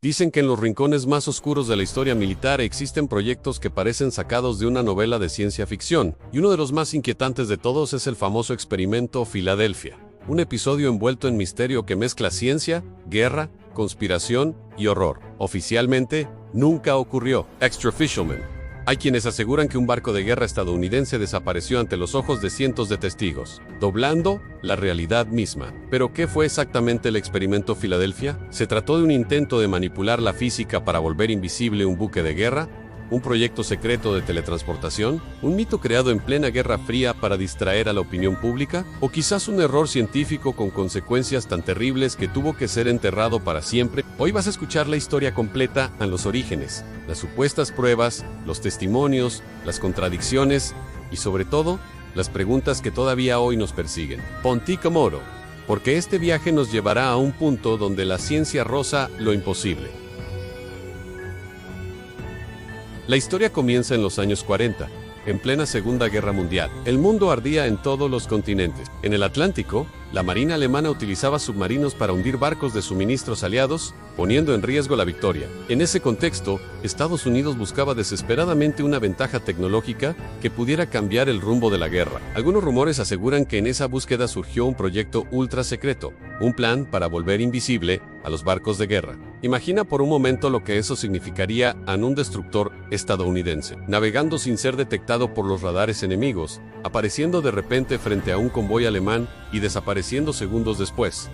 Dicen que en los rincones más oscuros de la historia militar existen proyectos que parecen sacados de una novela de ciencia ficción, y uno de los más inquietantes de todos es el famoso experimento Filadelfia, un episodio envuelto en misterio que mezcla ciencia, guerra, conspiración y horror. Oficialmente, nunca ocurrió. Extraofficialmente, hay quienes aseguran que un barco de guerra estadounidense desapareció ante los ojos de cientos de testigos, doblando la realidad misma. ¿Pero qué fue exactamente el experimento Filadelfia? ¿Se trató de un intento de manipular la física para volver invisible un buque de guerra? ¿Un proyecto secreto de teletransportación? ¿Un mito creado en plena Guerra Fría para distraer a la opinión pública? ¿O quizás un error científico con consecuencias tan terribles que tuvo que ser enterrado para siempre? Hoy vas a escuchar la historia completa en los orígenes, las supuestas pruebas, los testimonios, las contradicciones y sobre todo, las preguntas que todavía hoy nos persiguen. Ponte cómodo, porque este viaje nos llevará a un punto donde la ciencia roza lo imposible. La historia comienza en los años 40, en plena Segunda Guerra Mundial. El mundo ardía en todos los continentes. En el Atlántico, la Marina alemana utilizaba submarinos para hundir barcos de suministros aliados, poniendo en riesgo la victoria. En ese contexto, Estados Unidos buscaba desesperadamente una ventaja tecnológica que pudiera cambiar el rumbo de la guerra. Algunos rumores aseguran que en esa búsqueda surgió un proyecto ultra secreto, un plan para volver invisible a los barcos de guerra. Imagina por un momento lo que eso significaría en un destructor estadounidense, navegando sin ser detectado por los radares enemigos, apareciendo de repente frente a un convoy alemán y desapareciendo segundos después.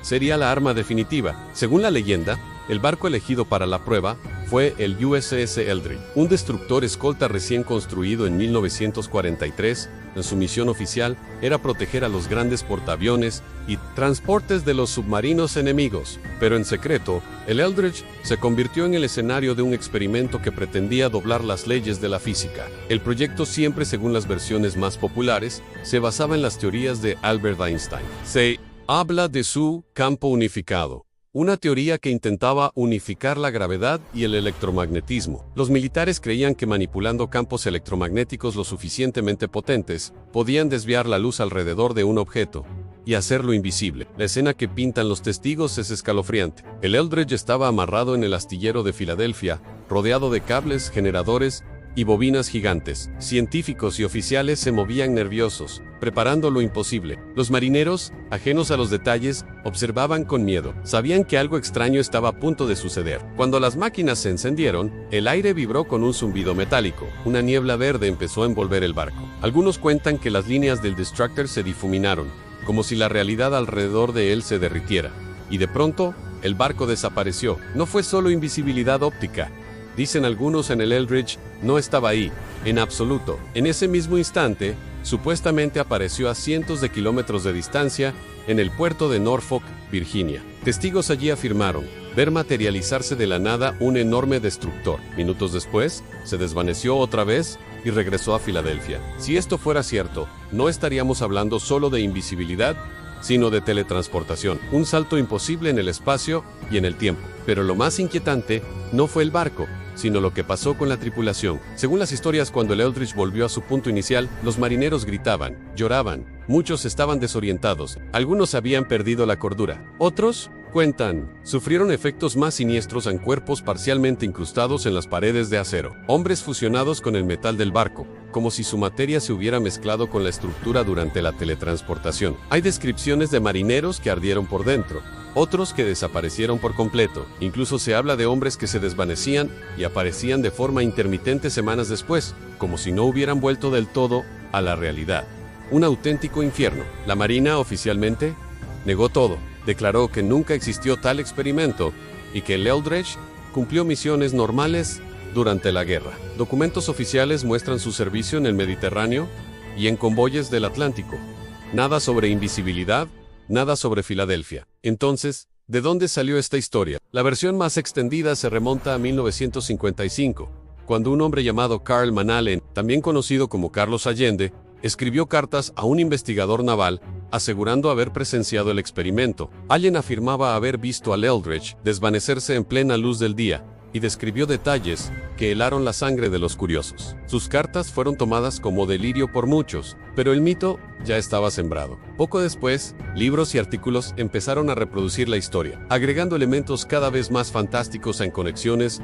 Sería la arma definitiva. Según la leyenda, el barco elegido para la prueba fue el USS Eldridge, un destructor escolta recién construido en 1943. En su misión oficial era proteger a los grandes portaaviones y transportes de los submarinos enemigos. Pero en secreto, el Eldridge se convirtió en el escenario de un experimento que pretendía doblar las leyes de la física. El proyecto, siempre según las versiones más populares, se basaba en las teorías de Albert Einstein. Se habla de su campo unificado, una teoría que intentaba unificar la gravedad y el electromagnetismo. Los militares creían que manipulando campos electromagnéticos lo suficientemente potentes, podían desviar la luz alrededor de un objeto y hacerlo invisible. La escena que pintan los testigos es escalofriante. El Eldridge estaba amarrado en el astillero de Filadelfia, rodeado de cables, generadores y bobinas gigantes. Científicos y oficiales se movían nerviosos, preparando lo imposible. Los marineros, ajenos a los detalles, observaban con miedo. Sabían que algo extraño estaba a punto de suceder. Cuando las máquinas se encendieron, el aire vibró con un zumbido metálico. Una niebla verde empezó a envolver el barco. Algunos cuentan que las líneas del Destructor se difuminaron, como si la realidad alrededor de él se derritiera. Y de pronto, el barco desapareció. No fue solo invisibilidad óptica. Dicen algunos, en el Eldridge no estaba ahí, en absoluto. En ese mismo instante, supuestamente apareció a cientos de kilómetros de distancia, en el puerto de Norfolk, Virginia. Testigos allí afirmaron ver materializarse de la nada un enorme destructor. Minutos después, se desvaneció otra vez y regresó a Filadelfia. Si esto fuera cierto, no estaríamos hablando solo de invisibilidad, sino de teletransportación, un salto imposible en el espacio y en el tiempo. Pero lo más inquietante no fue el barco, sino lo que pasó con la tripulación. Según las historias, cuando el Eldridge volvió a su punto inicial, los marineros gritaban, lloraban, muchos estaban desorientados, algunos habían perdido la cordura. Otros, cuentan, sufrieron efectos más siniestros en cuerpos parcialmente incrustados en las paredes de acero, hombres fusionados con el metal del barco, como si su materia se hubiera mezclado con la estructura durante la teletransportación. Hay descripciones de marineros que ardieron por dentro, otros que desaparecieron por completo. Incluso se habla de hombres que se desvanecían y aparecían de forma intermitente semanas después, como si no hubieran vuelto del todo a la realidad. Un auténtico infierno. La Marina oficialmente negó todo. Declaró que nunca existió tal experimento y que el Eldridge cumplió misiones normales durante la guerra. Documentos oficiales muestran su servicio en el Mediterráneo y en convoyes del Atlántico. Nada sobre invisibilidad, nada sobre Filadelfia. Entonces, ¿de dónde salió esta historia? La versión más extendida se remonta a 1955, cuando un hombre llamado Carl Van Allen, también conocido como Carlos Allende, escribió cartas a un investigador naval asegurando haber presenciado el experimento. Allen afirmaba haber visto al Eldridge desvanecerse en plena luz del día, y describió detalles que helaron la sangre de los curiosos. Sus cartas fueron tomadas como delirio por muchos, pero el mito ya estaba sembrado. Poco después, libros y artículos empezaron a reproducir la historia, agregando elementos cada vez más fantásticos en conexiones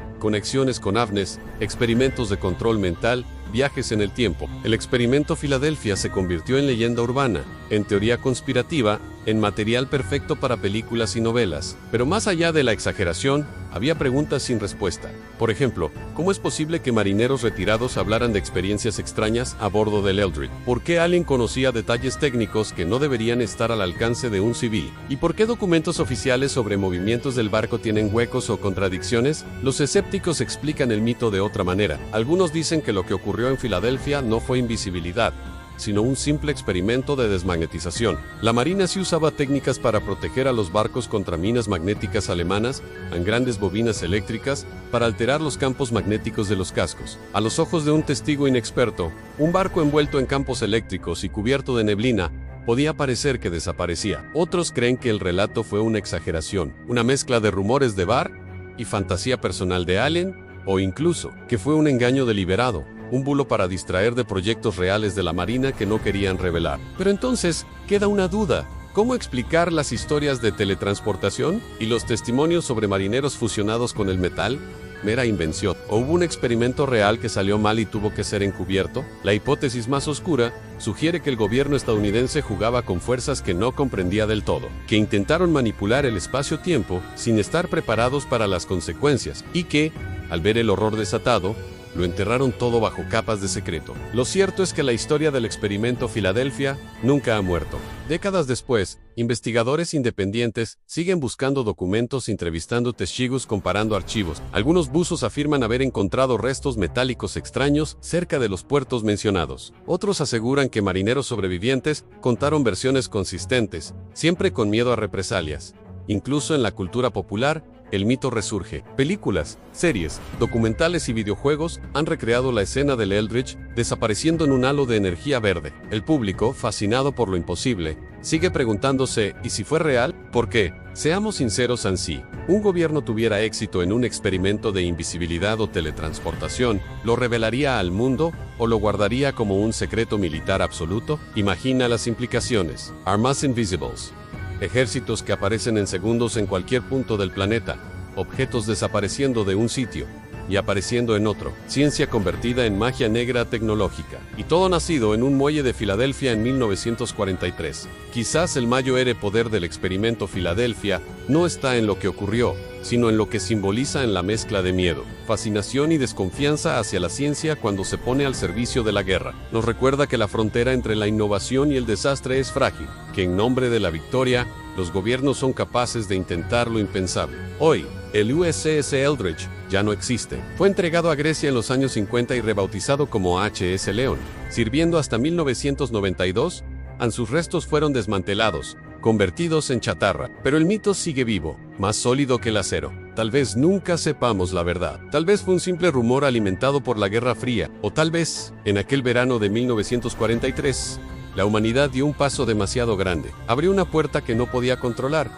con ovnis, experimentos de control mental, viajes en el tiempo. El experimento Filadelfia se convirtió en leyenda urbana, en teoría conspirativa, en material perfecto para películas y novelas. Pero más allá de la exageración, había preguntas sin respuesta. Por ejemplo, ¿cómo es posible que marineros retirados hablaran de experiencias extrañas a bordo del Eldridge? ¿Por qué Allen conocía detalles técnicos que no deberían estar al alcance de un civil? ¿Y por qué documentos oficiales sobre movimientos del barco tienen huecos o contradicciones? Los escépticos explican el mito de otra manera. Algunos dicen que lo que ocurrió en Filadelfia no fue invisibilidad, sino un simple experimento de desmagnetización. La Marina sí usaba técnicas para proteger a los barcos contra minas magnéticas alemanas, en grandes bobinas eléctricas, para alterar los campos magnéticos de los cascos. A los ojos de un testigo inexperto, un barco envuelto en campos eléctricos y cubierto de neblina podía parecer que desaparecía. Otros creen que el relato fue una exageración, una mezcla de rumores de bar y fantasía personal de Allen, o incluso que fue un engaño deliberado, un bulo para distraer de proyectos reales de la Marina que no querían revelar. Pero entonces, queda una duda. ¿Cómo explicar las historias de teletransportación y los testimonios sobre marineros fusionados con el metal? ¿Mera invención? ¿O hubo un experimento real que salió mal y tuvo que ser encubierto? La hipótesis más oscura sugiere que el gobierno estadounidense jugaba con fuerzas que no comprendía del todo, que intentaron manipular el espacio-tiempo sin estar preparados para las consecuencias, y que, al ver el horror desatado, lo enterraron todo bajo capas de secreto. Lo cierto es que la historia del experimento Filadelfia nunca ha muerto. Décadas después, investigadores independientes siguen buscando documentos, entrevistando testigos, comparando archivos. Algunos buzos afirman haber encontrado restos metálicos extraños cerca de los puertos mencionados. Otros aseguran que marineros sobrevivientes contaron versiones consistentes, siempre con miedo a represalias. Incluso en la cultura popular, el mito resurge. Películas, series, documentales y videojuegos han recreado la escena del Eldridge desapareciendo en un halo de energía verde. El público, fascinado por lo imposible, sigue preguntándose ¿y si fue real? ¿Por qué? Seamos sinceros, si un gobierno tuviera éxito en un experimento de invisibilidad o teletransportación, ¿lo revelaría al mundo o lo guardaría como un secreto militar absoluto? Imagina las implicaciones. Armas invisibles. Ejércitos que aparecen en segundos en cualquier punto del planeta, objetos desapareciendo de un sitio y apareciendo en otro, ciencia convertida en magia negra tecnológica, y todo nacido en un muelle de Filadelfia en 1943. Quizás el mayor poder del experimento Filadelfia no está en lo que ocurrió, sino en lo que simboliza en la mezcla de miedo, fascinación y desconfianza hacia la ciencia cuando se pone al servicio de la guerra. Nos recuerda que la frontera entre la innovación y el desastre es frágil, que en nombre de la victoria, los gobiernos son capaces de intentar lo impensable. Hoy, el USS Eldridge ya no existe. Fue entregado a Grecia en los años 50 y rebautizado como HMS León, sirviendo hasta 1992. Sus restos fueron desmantelados, convertidos en chatarra. Pero el mito sigue vivo, más sólido que el acero. Tal vez nunca sepamos la verdad. Tal vez fue un simple rumor alimentado por la Guerra Fría, o tal vez, en aquel verano de 1943, la humanidad dio un paso demasiado grande. Abrió una puerta que no podía controlar,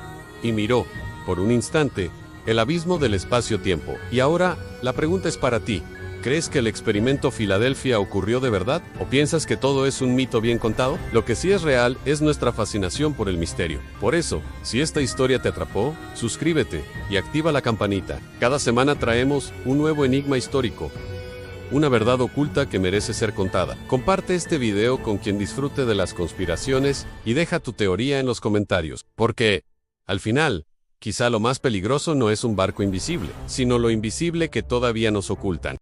y miró, por un instante, el abismo del espacio-tiempo. Y ahora, la pregunta es para ti. ¿Crees que el experimento Filadelfia ocurrió de verdad? ¿O piensas que todo es un mito bien contado? Lo que sí es real es nuestra fascinación por el misterio. Por eso, si esta historia te atrapó, suscríbete y activa la campanita. Cada semana traemos un nuevo enigma histórico, una verdad oculta que merece ser contada. Comparte este video con quien disfrute de las conspiraciones y deja tu teoría en los comentarios. Porque, al final, quizá lo más peligroso no es un barco invisible, sino lo invisible que todavía nos ocultan.